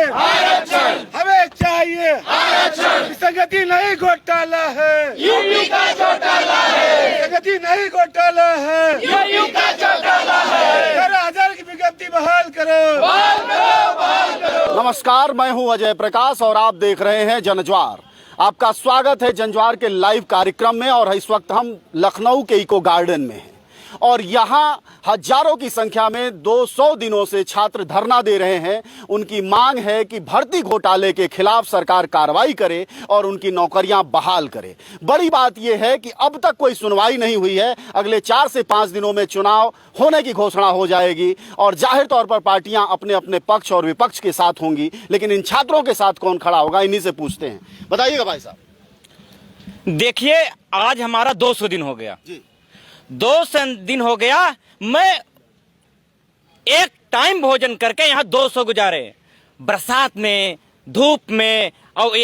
आरक्षण हमें चाहिए, आरक्षण संगति नहीं घोटाला है, यूपी का घोटाला है, संगति नहीं घोटाला है, यूपी का घोटाला है, 11,000 की विज्ञप्ति बहाल करो, बहाल करो, बहाल करो। नमस्कार, मैं हूं अजय प्रकाश और आप देख रहे हैं जनज्वार। आपका स्वागत है जनज्वार के लाइव कार्यक्रम में। और इस वक्त हम लखनऊ के इको गार्डन में हैं और यहाँ हजारों की संख्या में 200 दिनों से छात्र धरना दे रहे हैं। उनकी मांग है कि भर्ती घोटाले के खिलाफ सरकार कार्रवाई करे और उनकी नौकरियां बहाल करे। बड़ी बात यह है कि अब तक कोई सुनवाई नहीं हुई है। अगले 4 से 5 दिनों में चुनाव होने की घोषणा हो जाएगी और जाहिर तौर पर पार्टियां अपने अपने पक्ष और विपक्ष के साथ होंगी। लेकिन इन छात्रों के साथ कौन खड़ा होगा, इन्हीं से पूछते हैं। बताइएगा भाई साहब। देखिए, आज हमारा 200 दिन हो गया जी। 200 दिन हो गया। मैं एक टाइम भोजन करके यहाँ 200 गुजारे, बरसात में, धूप में, और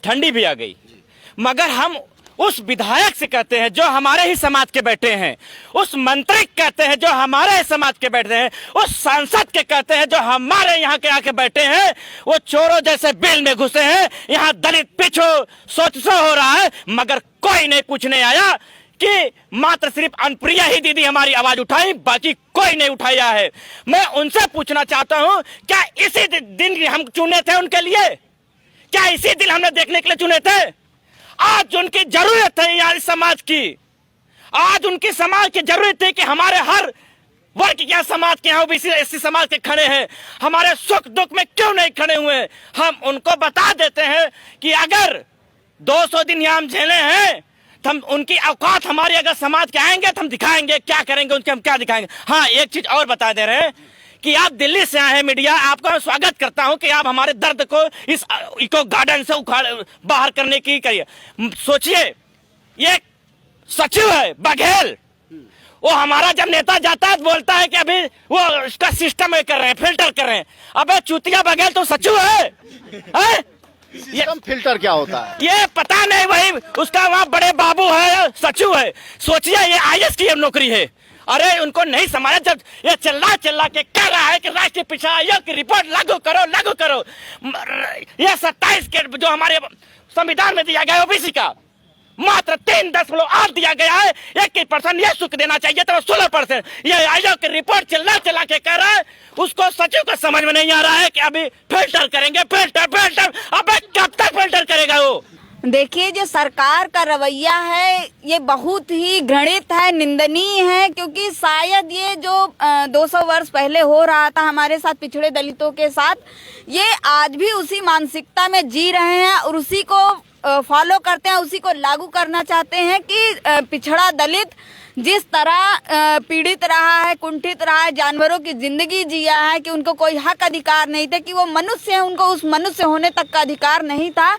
ठंडी भी आ गई। मगर हम उस विधायक से कहते हैं जो हमारे ही समाज के बैठे हैं, उस मंत्री कहते हैं जो हमारे ही समाज के बैठे हैं, उस सांसद के कहते हैं जो हमारे यहाँ के आके बैठे हैं, वो चोरों जैसे बिल में घुसे हैं। यहाँ दलित पीछो सोचसो हो रहा है, मगर कोई नहीं पूछने आया कि मात्र सिर्फ अनुप्रिया ही दीदी हमारी आवाज उठाई, बाकी कोई नहीं उठाया है। मैं उनसे पूछना चाहता हूं, क्या इसी दिन हम चुने थे उनके लिए? क्या इसी दिन हमने देखने के लिए चुने थे? आज उनकी जरूरत है यार समाज की। आज उनकी समाज की जरूरत है कि हमारे हर वर्ग के समाज के यहाँ ओबीसी एससी समाज के खड़े हैं। हमारे सुख दुख में क्यों नहीं खड़े हुए? हम उनको बता देते हैं कि अगर 200 दिन यहाँ हम झेले हैं, हम उनकी औकात हमारी अगर समाज के आएंगे तो हम दिखाएंगे क्या करेंगे, उनके हम क्या दिखाएंगे। हाँ, एक चीज और बता दे रहे हैं कि आप दिल्ली से आए हैं मीडिया, आपका मैं स्वागत करता हूं कि आप हमारे दर्द को इस इको गार्डन से उखाड़ बाहर करने की करिए। सोचिए, ये सचिव है बघेल, वो हमारा जब नेता जाता है तो बोलता है कि अभी वो उसका सिस्टम कर रहे हैं, फिल्टर कर रहे हैं। अबे चूतिया बघेल तो सचिव है? सिस्टम फिल्टर क्या होता है ये पता नहीं। वही उसका वहाँ बड़े बाबू है, सचिव है। सोचिए, ये IAS की नौकरी है। अरे उनको नहीं समझा जब ये चिल्ला चिल्ला के कह रहा है कि राष्ट्रीय पिछड़ा आयोग की रिपोर्ट लागू करो, लागू करो। ये 27 के जो हमारे संविधान में दिया गया ओबीसी का मात्र 3.8 दिया गया है। 1% ये सुख देना चाहिए तो 16%। ये आयोग की रिपोर्ट चिल्ला चिल्ला के कह रहा है, उसको सचिव को समझ में नहीं आ रहा है कि अभी फिल्टर करेंगे, फिल्टर। अबे कब तक फिल्टर करेगा वो? देखिए, जो सरकार का रवैया है ये बहुत ही घृणित है, निंदनीय है। क्योंकि शायद ये जो 200 वर्ष पहले हो रहा था हमारे साथ पिछड़े दलितों के साथ, ये आज भी उसी मानसिकता में जी रहे हैं और उसी को फॉलो करते हैं, उसी को लागू करना चाहते हैं कि पिछड़ा दलित जिस तरह पीड़ित रहा है, कुंठित रहा है, जानवरों की जिंदगी जिया है, कि उनको कोई हक अधिकार नहीं थे, कि वो मनुष्य है, उनको उस मनुष्य होने तक का अधिकार नहीं था।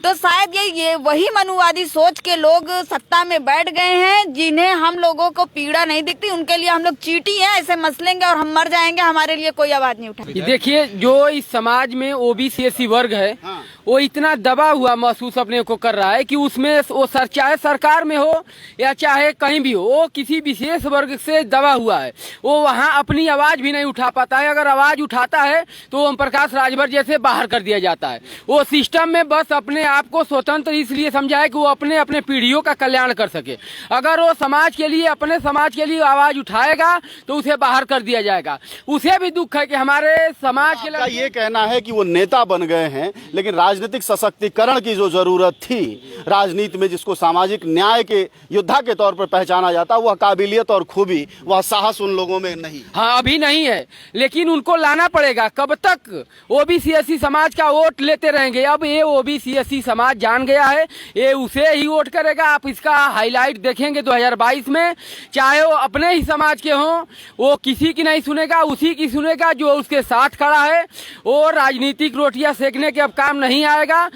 तो शायद ये वही मनुवादी सोच के लोग सत्ता में बैठ गए हैं, जिन्हें हम लोगों को पीड़ा नहीं दिखती। उनके लिए हम लोग चींटी हैं, ऐसे मसलेंगे और हम मर जाएंगे, हमारे लिए कोई आवाज नहीं उठाएगी। देखिए, जो इस समाज में ओबीसी एससी वर्ग है, वो इतना दबा हुआ महसूस अपने को कर रहा है कि उसमें वो चाहे सरकार में हो या चाहे कहीं भी हो, वो किसी विशेष वर्ग से दबा हुआ है। वो वहाँ अपनी आवाज भी नहीं उठा पाता है। अगर आवाज उठाता है तो ओम प्रकाश राजभर जैसे बाहर कर दिया जाता है। वो सिस्टम में बस अपने आपको स्वतंत्र इसलिए समझा है कि वो अपने अपने पीढ़ियों का कल्याण कर सके। अगर वो समाज के लिए, अपने समाज के लिए आवाज उठाएगा तो उसे बाहर कर दिया जाएगा। उसे भी दुख है कि हमारे समाज के लिए ये कहना है कि वो नेता बन गए हैं, लेकिन राजनीतिक सशक्तिकरण की जो जरूरत थी राजनीति में, जिसको सामाजिक न्याय के योद्धा के तौर पर पहचाना जाता, वह काबिलियत और खूबी, वह साहस उन लोगों में नहीं। हाँ, अभी नहीं है, लेकिन उनको लाना पड़ेगा। कब तक ओबीसी एससी समाज का वोट लेते रहेंगे? अब ये ओबीसी एससी समाज जान गया है, ये उसे ही वोट करेगा। आप इसका हाईलाइट देखेंगे 2022 में, चाहे वो अपने ही समाज के हों, वो किसी की नहीं सुनेगा, उसी की सुनेगा जो उसके साथ खड़ा है। वो राजनीतिक रोटियां सेकने के अब काम नहीं नहीं आएगा।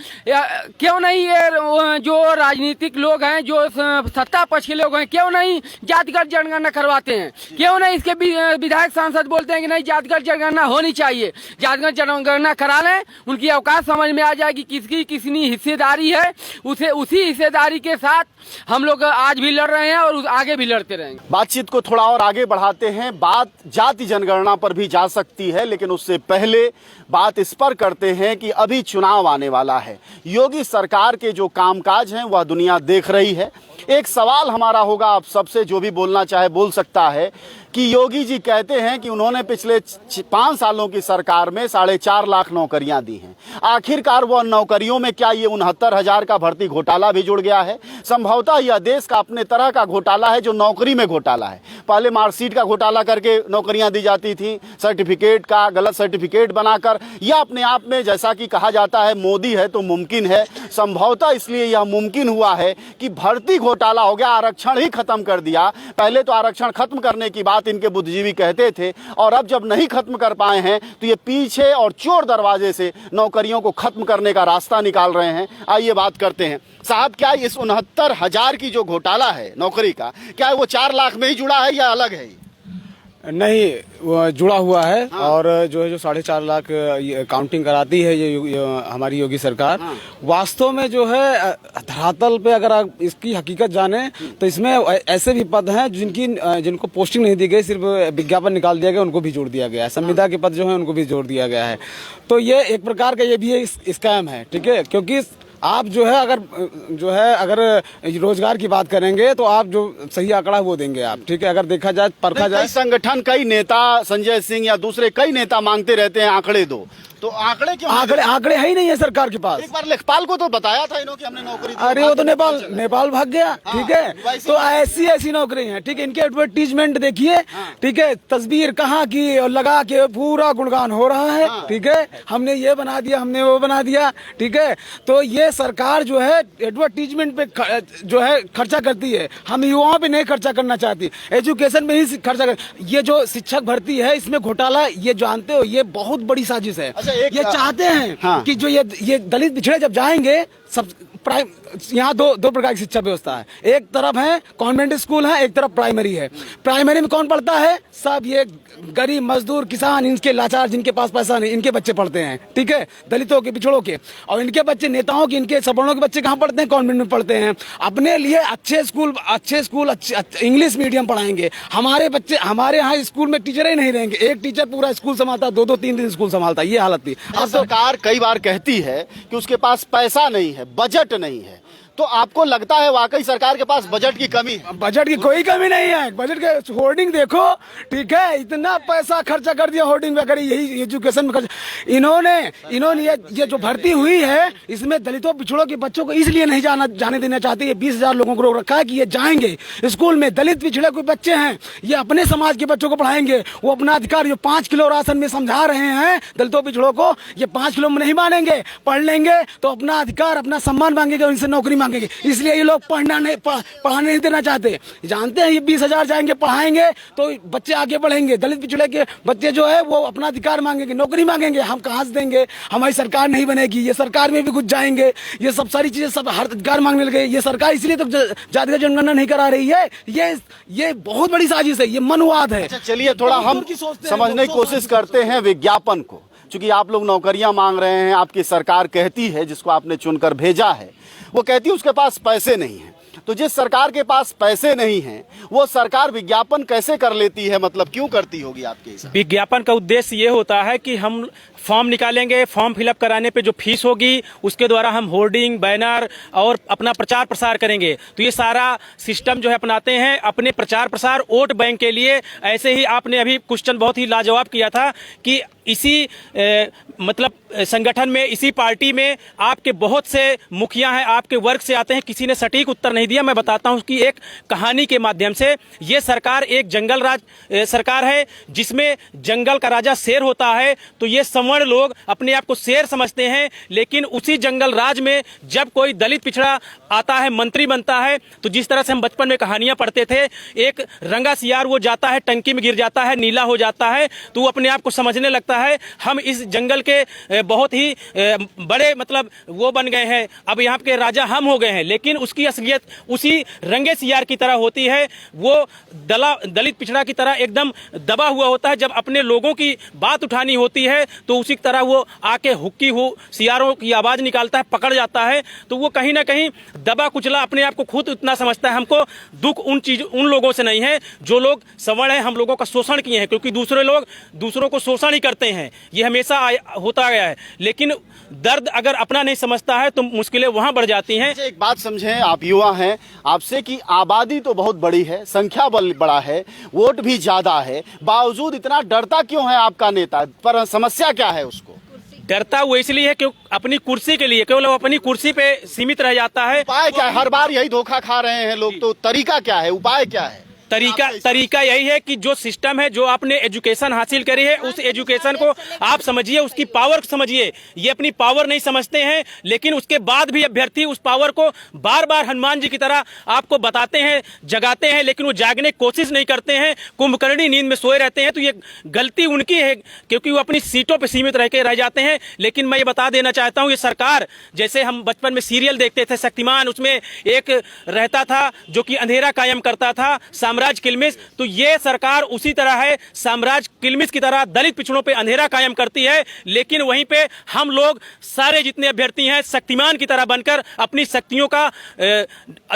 क्यों नहीं ये जो राजनीतिक लोग हैं, जो सत्ता पक्ष के लोग हैं, क्यों नहीं जातिगत जनगणना करवाते हैं? क्यों नहीं इसके विधायक सांसद बोलते हैं कि नहीं जातिगत जनगणना होनी चाहिए? जातिगत जनगणना करा लें, उनकी अवकाश समझ में आ जाएगी, किसकी कितनी हिस्सेदारी है, उसे उसी हिस्सेदारी के साथ हम लोग आज भी लड़ रहे हैं और आगे भी लड़ते रहेंगे। बातचीत को थोड़ा और आगे बढ़ाते हैं। बात जाति जनगणना पर भी जा सकती है, लेकिन उससे पहले बात इस पर करते हैं कि अभी चुनाव आने वाला है। योगी सरकार के जो कामकाज हैं वह दुनिया देख रही है। एक सवाल हमारा होगा आप सबसे, जो भी बोलना चाहे बोल सकता है, कि योगी जी कहते हैं कि उन्होंने पिछले 5 सालों की सरकार में 4.5 लाख नौकरियां दी हैं। आखिरकार वह नौकरियों में क्या ये 69,000 का भर्ती घोटाला भी जुड़ गया है? संभवतः यह देश का अपने तरह का घोटाला है जो नौकरी में घोटाला है। पहले मार्कशीट का घोटाला करके नौकरियां दी जाती थी, सर्टिफिकेट का गलत सर्टिफिकेट बनाकर। यह अपने आप में, जैसा कि कहा जाता है, मोदी है तो मुमकिन है। संभवतः इसलिए यह मुमकिन हुआ है कि भर्ती घोटाला हो गया, आरक्षण ही खत्म कर दिया। पहले तो आरक्षण खत्म करने की बात इनके बुद्धिजीवी कहते थे, और अब जब नहीं खत्म कर पाए हैं तो ये पीछे और चोर दरवाजे से नौकरियों को खत्म करने का रास्ता निकाल रहे हैं। आइए बात करते हैं। साहब, क्या इस 69,000 की जो घोटाला है नौकरी का, क्या वो 4 लाख में ही जुड़ा है या अलग है? नहीं, वो जुड़ा हुआ है। हाँ। और जो है जो 4.5 लाख काउंटिंग कराती है ये हमारी योगी सरकार। हाँ। वास्तव में जो है धरातल पे अगर आप इसकी हकीकत जाने तो इसमें ऐसे भी पद हैं जिनको पोस्टिंग नहीं दी गई, सिर्फ विज्ञापन निकाल दिया गया, उनको भी जोड़ दिया गया है। संविदा के पद जो है उनको भी जोड़ दिया गया है। तो ये एक प्रकार का ये भी स्कैम है, ठीक है। क्योंकि आप जो है अगर रोजगार की बात करेंगे तो आप जो सही आंकड़ा वो देंगे आप, ठीक है। अगर देखा जाए, परखा जाए, कई संगठन, कई नेता, संजय सिंह या दूसरे कई नेता मांगते रहते हैं आंकड़े दो, तो आंकड़े क्यों? आंकड़े है ही नहीं है सरकार के पास। एक बार लेखपाल को तो बताया था इन्होंने कि हमने नौकरी दी। अरे वो तो नेपाल भाग गया। हाँ, ठीक है। तो ऐसी नौकरी है, ठीक है। इनके एडवर्टीजमेंट देखिए। हाँ, ठीक है। तस्वीर कहाँ की और लगा के पूरा गुणगान हो रहा है। हाँ, ठीक है। हमने ये बना दिया, हमने वो बना दिया, ठीक है। तो ये सरकार जो है एडवर्टीजमेंट पे जो है खर्चा करती है, हम युवाओं पे नहीं खर्चा करना चाहती, एजुकेशन में ही खर्चा कर। ये जो शिक्षक भर्ती है इसमें घोटाला, ये जानते हो, ये बहुत बड़ी साजिश है। ये चाहते हैं। हाँ, कि जो ये दलित पिछड़े जब जाएंगे, सब यहाँ दो प्रकार की शिक्षा व्यवस्था है। एक तरफ है कॉन्वेंट स्कूल है, एक तरफ प्राइमरी है। प्राइमरी में कौन पढ़ता है? सब ये गरीब मजदूर किसान, इनके लाचार, जिनके पास पैसा नहीं, इनके बच्चे पढ़ते हैं, ठीक है। दलितों के, पिछड़ों के। और इनके बच्चे, नेताओं के, इनके सवर्णों के बच्चे कहाँ पढ़ते हैं? कॉन्वेंट में पढ़ते हैं। अपने लिए अच्छे स्कूल इंग्लिश मीडियम पढ़ाएंगे। हमारे बच्चे, हमारे यहाँ स्कूल में टीचर ही नहीं रहेंगे। एक टीचर पूरा स्कूल संभालता, 2-2, 3 स्कूल संभालता, ये हालत थी। अब सरकार कई बार कहती है कि उसके पास पैसा नहीं है, बजट नहीं है, तो आपको लगता है वाकई सरकार के पास बजट की कमी है? बजट की कोई कमी नहीं है। बजट के होर्डिंग देखो, ठीक है। इतना पैसा खर्चा कर दिया होर्डिंग में, करी यही एजुकेशन में खर्चा। इन्होंने ये जो भर्ती हुई है, इसमें दलितों पिछड़ों के बच्चों को इसलिए नहीं जाने देना चाहते। ये 20,000 लोगों को रोक रखा है कि ये जाएंगे स्कूल में। दलित पिछड़े कोई बच्चे हैं, ये अपने समाज के बच्चों को पढ़ाएंगे। वो अपना अधिकार जो 5 किलो राशन में समझा रहे हैं दलितों पिछड़ों को, ये 5 किलो में नहीं मानेंगे। पढ़ लेंगे तो अपना अधिकार, अपना सम्मान मांगेंगे, उनसे नौकरी मांगेंगे। इसलिए ये लोग पढ़ाने नहीं देना चाहते। जानते हैं ये 20,000 जाएंगे, पढ़ाएंगे तो बच्चे आगे बढ़ेंगे। दलित पिछड़े के बच्चे जो है वो अपना अधिकार मांगेंगे, नौकरी मांगेंगे। हम कहाँ से देंगे? हमारी सरकार नहीं बनेगी। ये सरकार में भी कुछ जाएंगे, ये सब सारी चीजें, सब हर अधिकार मांगने लगे। ये सरकार इसलिए तो जातिगत जनगणना नहीं करा रही है। ये बहुत बड़ी साजिश है, ये मनवाद है। चलिए थोड़ा हम समझने की कोशिश करते हैं विज्ञापन को। चूंकि आप लोग नौकरियां मांग रहे हैं, आपकी सरकार कहती है, जिसको आपने चुनकर भेजा है, वो कहती है उसके पास पैसे नहीं हैं। तो जिस सरकार के पास पैसे नहीं हैं, वो सरकार विज्ञापन कैसे कर लेती है? मतलब क्यों करती होगी आपके हिसाब? विज्ञापन का उद्देश्य ये होता है कि हम फॉर्म निकालेंगे, फॉर्म फिलअप कराने पे जो फीस होगी उसके द्वारा हम होर्डिंग, बैनर और अपना प्रचार प्रसार करेंगे। तो ये सारा सिस्टम जो है अपनाते हैं अपने प्रचार प्रसार, वोट बैंक के लिए। ऐसे ही आपने अभी क्वेश्चन बहुत ही लाजवाब किया था कि इसी मतलब संगठन में, इसी पार्टी में आपके बहुत से मुखिया हैं, आपके वर्ग से आते हैं, किसी ने सटीक उत्तर नहीं दिया। मैं बताता हूं कि एक कहानी के माध्यम से। ये सरकार एक जंगल राज सरकार है, जिसमें जंगल का राजा शेर होता है। तो ये संवत सवर्ण लोग अपने आप को शेर समझते हैं, लेकिन उसी जंगल राज में जब कोई दलित पिछड़ा आता है, मंत्री बनता है, तो जिस तरह से हम बचपन में कहानियां पढ़ते थे, एक रंगा सियार वो जाता है, टंकी में गिर जाता है, नीला हो जाता है, तो वो अपने आप को समझने लगता है हम इस जंगल के बहुत ही बड़े मतलब वो बन गए हैं, अब यहाँ के राजा हम हो गए हैं। लेकिन उसकी असलियत उसी रंगे सियार की तरह होती है, वो दलित पिछड़ा की तरह एकदम दबा हुआ होता है। जब अपने लोगों की बात उठानी होती है तो उसी तरह वो आके हुक्की हो सियारों की आवाज निकालता है, पकड़ जाता है, तो वो कहीं ना कहीं दबा कुचला अपने आप को खुद इतना समझता है। हमको दुख उन लोगों से नहीं है जो लोग सवर्ण हैं, हम लोगों का शोषण किए हैं, क्योंकि दूसरे लोग दूसरों को शोषण ही करते हैं, ये हमेशा होता गया है। लेकिन दर्द अगर अपना नहीं समझता है तो मुश्किलें वहां बढ़ जाती हैं। एक बात समझें, आप युवा हैं, आपसे कि आबादी तो बहुत बड़ी है, संख्या बल बड़ा है, वोट भी ज्यादा है, बावजूद इतना डरता क्यों है आपका नेता? पर समस्या क्या है उसको? डरता वो इसलिए है कि अपनी कुर्सी के लिए, केवल वो अपनी कुर्सी पे सीमित रह जाता है। उपाय क्या है? हर बार यही धोखा खा रहे हैं लोग, तो तरीका क्या है, उपाय क्या है? तरीका यही है कि जो सिस्टम है, जो आपने एजुकेशन हासिल करी है, उस एजुकेशन को आप समझिए, उसकी पावर समझिए। ये अपनी पावर नहीं समझते हैं, लेकिन उसके बाद भी अभ्यर्थी उस पावर को बार बार हनुमान जी की तरह आपको बताते हैं, जगाते हैं, लेकिन वो जागने की कोशिश नहीं करते हैं, कुंभकर्णी नींद में सोए रहते हैं। तो ये गलती उनकी है, क्योंकि वो अपनी सीटों पर सीमित रह जाते हैं। लेकिन मैं ये बता देना चाहता हूँ, ये सरकार, जैसे हम बचपन में सीरियल देखते थे शक्तिमान, उसमें एक रहता था जो कि अंधेरा कायम करता था, साम्राज्य किलमिश, तो ये सरकार उसी तरह है, साम्राज्य किलमिश की तरह दलित पिछड़ों पे अंधेरा कायम करती है। लेकिन वहीं पे हम लोग सारे जितने अभ्यर्थी हैं, शक्तिमान की तरह बनकर अपनी शक्तियों का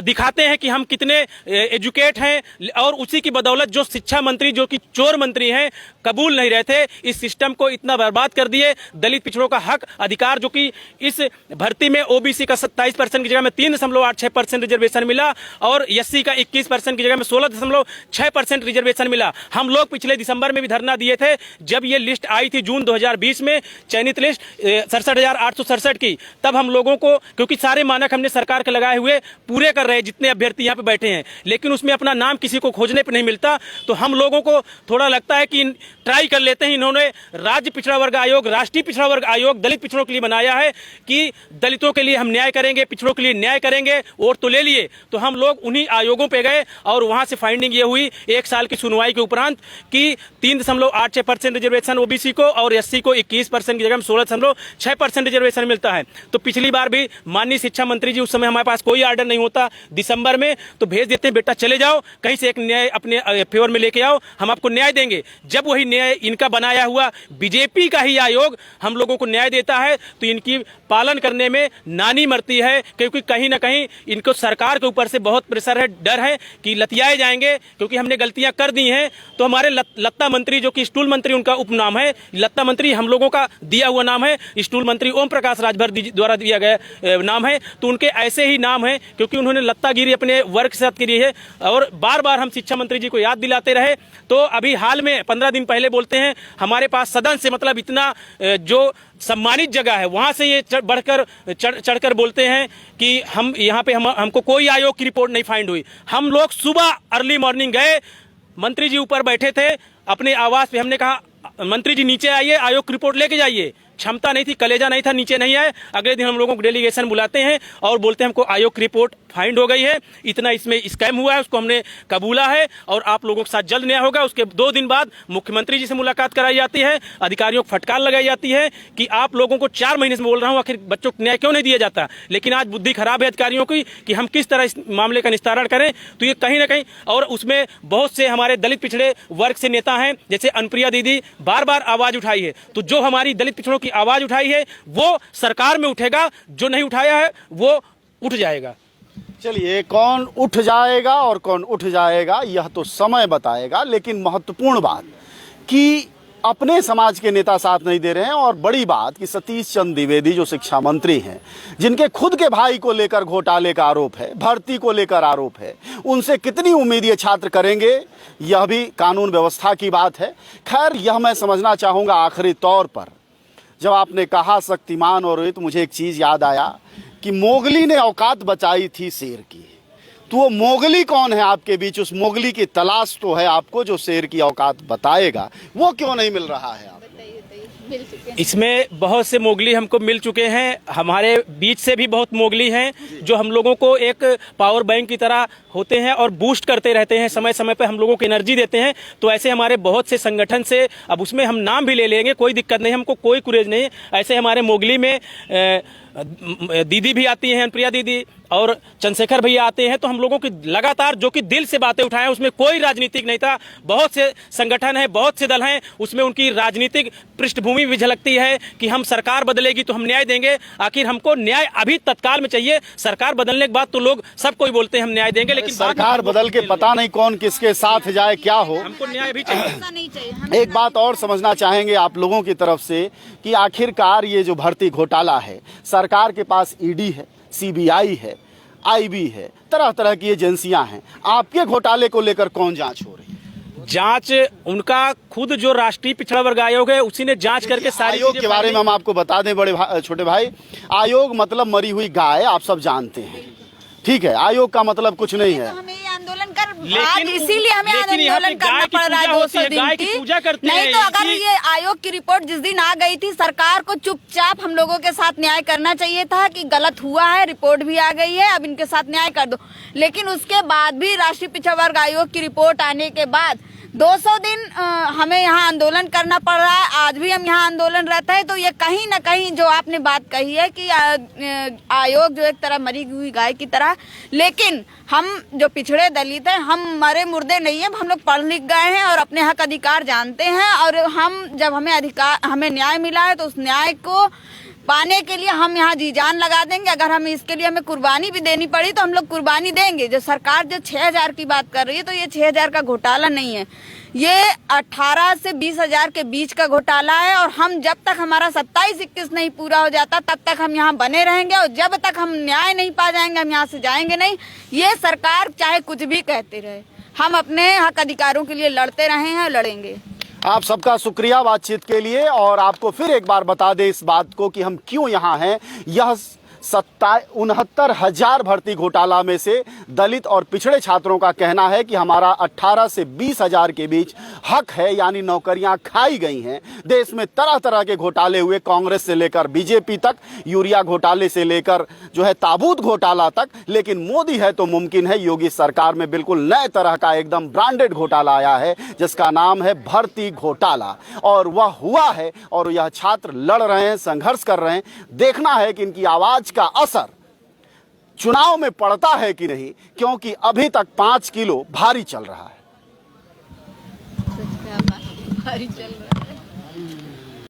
दिखाते हैं कि हम कितने एजुकेट हैं, और उसी की बदौलत जो शिक्षा मंत्री, जो कि चोर मंत्री हैं, कबूल नहीं रहते, इस सिस्टम को इतना बर्बाद कर दिए। दलित पिछड़ों का हक अधिकार, जो कि इस भर्ती में ओबीसी का 27% की जगह में 3.86% रिजर्वेशन मिला, और एससी का 21% की जगह में 16.6% रिजर्वेशन मिला। हम लोग पिछले दिसंबर में भी धरना दिए थे, जब ये लिस्ट आई थी जून 2020 में, चयनित लिस्ट 67,867 की, तब हम लोगों को, क्योंकि सारे मानक हमने सरकार के लगाए हुए पूरे कर रहे जितने अभ्यर्थी यहाँ पे बैठे हैं, लेकिन उसमें अपना नाम किसी को खोजने पर नहीं मिलता, तो हम लोगों को थोड़ा लगता है कि ट्राई कर लेते हैं। इन्होंने राज्य पिछड़ा वर्ग आयोग, राष्ट्रीय पिछड़ा वर्ग आयोग दलित पिछड़ों के लिए बनाया है कि दलितों के लिए हम न्याय करेंगे, पिछड़ों के लिए न्याय करेंगे, वोट तो ले लिए। तो हम लोग उन्हीं आयोगों पे गए और वहां से फाइंडिंग ये हुई, एक साल की सुनवाई के उपरांत, कि 3.86% रिजर्वेशन ओबीसी को और एससी को 21% की जगह में 16.6% रिजर्वेशन मिलता है। तो पिछली बार भी माननीय शिक्षा मंत्री जी, उस समय हमारे पास कोई आर्डर नहीं होता दिसंबर में, तो भेज देते हैं, बेटा चले जाओ कहीं से एक न्याय अपने फेवर में लेके आओ, हम आपको न्याय देंगे। जब वही न्याय इनका बनाया हुआ बीजेपी का ही आयोग हम लोगों को न्याय देता है, तो इनकी पालन करने में नानी मरती है, क्योंकि कहीं ना कहीं इनको सरकार के ऊपर से बहुत प्रेशर है, डर है कि लतियाए जाएंगे, क्योंकि हमने गलतियां कर दी हैं। तो हमारे लत्ता मंत्री, जो कि स्टूल मंत्री उनका उपनाम है, लत्ता मंत्री हम लोगों का दिया हुआ नाम है, स्टूल मंत्री ओम प्रकाश राजभर द्वारा दिया गया नाम है, तो उनके ऐसे ही नाम है क्योंकि उन्होंने लत्तागिरी अपने वर्ग के साथ करी है। और बार बार हम शिक्षा मंत्री जी को याद दिलाते रहे, तो अभी हाल में 15 दिन पहले बोलते हैं हमारे पास सदन से, मतलब इतना जो सम्मानित जगह है वहां से ये चढ़कर बोलते हैं कि हम यहाँ पे हमको कोई आयोग की रिपोर्ट नहीं फाइंड हुई। हम लोग सुबह अर्ली मॉर्निंग गए, मंत्री जी ऊपर बैठे थे अपने आवास पे, हमने कहा मंत्री जी नीचे आइए, आयोग की रिपोर्ट लेके जाइए। क्षमता नहीं थी, कलेजा नहीं था, नीचे नहीं आए। अगले दिन हम लोगों को डेलीगेशन बुलाते हैं और बोलते हैं हमको आयोग की रिपोर्ट फाइंड हो गई है, इतना इसमें स्कैम हुआ है, उसको हमने कबूला है और आप लोगों के साथ जल्द न्याय होगा। उसके 2 दिन बाद मुख्यमंत्री जी से मुलाकात कराई जाती है, अधिकारियों को फटकार लगाई जाती है कि आप लोगों को 4 महीने से बोल रहा हूं, आखिर बच्चों को न्याय क्यों नहीं दिया जाता। लेकिन आज बुद्धि खराब है अधिकारियों की कि हम किस तरह इस मामले का निस्तारण करें। तो ये कहीं ना कहीं, और उसमें बहुत से हमारे दलित पिछड़े वर्ग से नेता हैं, जैसे अनुप्रिया दीदी बार बार आवाज उठाई है, तो जो हमारी दलित पिछड़ों की आवाज उठाई है वो सरकार में उठेगा, जो नहीं उठाया है वो उठ जाएगा। चलिए, कौन उठ जाएगा और कौन उठ जाएगा यह तो समय बताएगा, लेकिन महत्वपूर्ण बात कि अपने समाज के नेता साथ नहीं दे रहे हैं, और बड़ी बात कि सतीश चंद्र द्विवेदी जो शिक्षा मंत्री हैं, जिनके खुद के भाई को लेकर घोटाले का आरोप है, भर्ती को लेकर आरोप है, उनसे कितनी उम्मीद ये छात्र करेंगे, यह भी कानून व्यवस्था की बात है। खैर, यह मैं समझना चाहूँगा आखिरी तौर पर, जब आपने कहा शक्तिमान और ये, तो मुझे एक चीज़ याद आया कि मोगली ने औकात बचाई थी शेर की। तो वो मोगली कौन है आपके बीच? उस मोगली की तलाश तो है आपको, जो शेर की औकात बताएगा। वो क्यों नहीं मिल रहा है आप? इसमें बहुत से मोगली हमको मिल चुके हैं, हमारे बीच से भी बहुत मोगली हैं जो हम लोगों को एक पावर बैंक की तरह होते हैं और बूस्ट करते रहते हैं, समय समय पे हम लोगों को एनर्जी देते हैं। तो ऐसे हमारे बहुत से संगठन से, अब उसमें हम नाम भी ले लेंगे, कोई दिक्कत नहीं, हमको कोई कुरेज नहीं। ऐसे हमारे मोगली में दीदी भी आती हैं, प्रिया दीदी और चंद्रशेखर भैया आते हैं। तो हम लोगों की लगातार जो कि दिल से बातें उठाएं, उसमें कोई राजनीतिक नहीं था। बहुत से संगठन हैं, बहुत से दल हैं, उसमें उनकी राजनीतिक पृष्ठभूमि भी झलकती है कि हम सरकार बदलेगी तो हम न्याय देंगे। आखिर हमको न्याय अभी तत्काल में चाहिए। सरकार बदलने के बाद तो लोग सब कोई बोलते हैं हम न्याय देंगे, लेकिन सरकार बदल के पता नहीं कौन किसके साथ जाए, क्या हो, हमको न्याय भी चाहिए। ऐसा नहीं चाहिए। एक बात और समझना चाहेंगे आप लोगों की तरफ से कि आखिरकार ये जो भर्ती घोटाला है, सरकार के पास ईडी है, सीबीआई है, आईबी है, तरह तरह की एजेंसियां हैं, आपके घोटाले को लेकर कौन जांच हो रही है? जांच उनका खुद जो राष्ट्रीय पिछड़ा वर्ग आयोग है उसी ने जांच करके सारी आयोग के बारे में हम आपको बता दें छोटे भाई, आयोग मतलब मरी हुई गाय, आप सब जानते हैं, ठीक है। आयोग का मतलब कुछ नहीं है। हमें ये आंदोलन कर, लेकिन इसीलिए हमें लेकिन यहाँ पे आंदोलन करना गाय की पड़ रहा है पूजा 200 होती है, दिन गाय की पूजा करते नहीं हैं। तो अगर इसी- ये आयोग की रिपोर्ट जिस दिन आ गई थी, सरकार को चुपचाप हम लोगों के साथ न्याय करना चाहिए था कि गलत हुआ है, रिपोर्ट भी आ गई है, अब इनके साथ न्याय कर दो। लेकिन उसके बाद भी राष्ट्रीय पिछड़ा वर्ग आयोग की रिपोर्ट आने के बाद 200 दिन हमें यहाँ आंदोलन करना पड़ रहा है। आज भी हम यहाँ आंदोलन रहता है। तो ये कहीं ना कहीं जो आपने बात कही है कि आयोग जो एक तरह मरी हुई गाय की तरह, लेकिन हम जो पिछड़े दलित हैं, हम मरे मुर्दे नहीं हैं, हम लोग पढ़ लिख गए हैं और अपने हक अधिकार जानते हैं। और हम जब हमें न्याय मिला है तो उस न्याय को पाने के लिए हम यहाँ जी जान लगा देंगे। अगर हम इसके लिए हमें कुर्बानी भी देनी पड़ी तो हम लोग कुर्बानी देंगे। जो सरकार जो 6000 की बात कर रही है, तो ये 6000 का घोटाला नहीं है, ये 18 से 20,000 के बीच का घोटाला है। और हम जब तक हमारा 27-21 नहीं पूरा हो जाता तब तक हम यहाँ बने रहेंगे, और जब तक हम न्याय नहीं पा जाएंगे हम यहाँ से जाएंगे नहीं। ये सरकार चाहे कुछ भी कहते रहे, हम अपने हक अधिकारों के लिए लड़ते रहे हैं, लड़ेंगे। आप सबका शुक्रिया बातचीत के लिए, और आपको फिर एक बार बता दें इस बात को कि हम क्यों यहाँ हैं। यह 69,000 भर्ती घोटाला में से दलित और पिछड़े छात्रों का कहना है कि हमारा 18 से 20,000 के बीच हक है, यानी नौकरियां खाई गई हैं। देश में तरह तरह के घोटाले हुए, कांग्रेस से लेकर बीजेपी तक, यूरिया घोटाले से लेकर जो है ताबूत घोटाला तक। लेकिन मोदी है तो मुमकिन है, योगी सरकार में बिल्कुल नए तरह का एकदम ब्रांडेड घोटाला आया है जिसका नाम है भर्ती घोटाला, और वह हुआ है। और यह छात्र लड़ रहे हैं, संघर्ष कर रहे हैं। देखना है कि इनकी आवाज का असर चुनाव में पड़ता है कि नहीं, क्योंकि अभी तक 5 किलो भारी चल रहा है।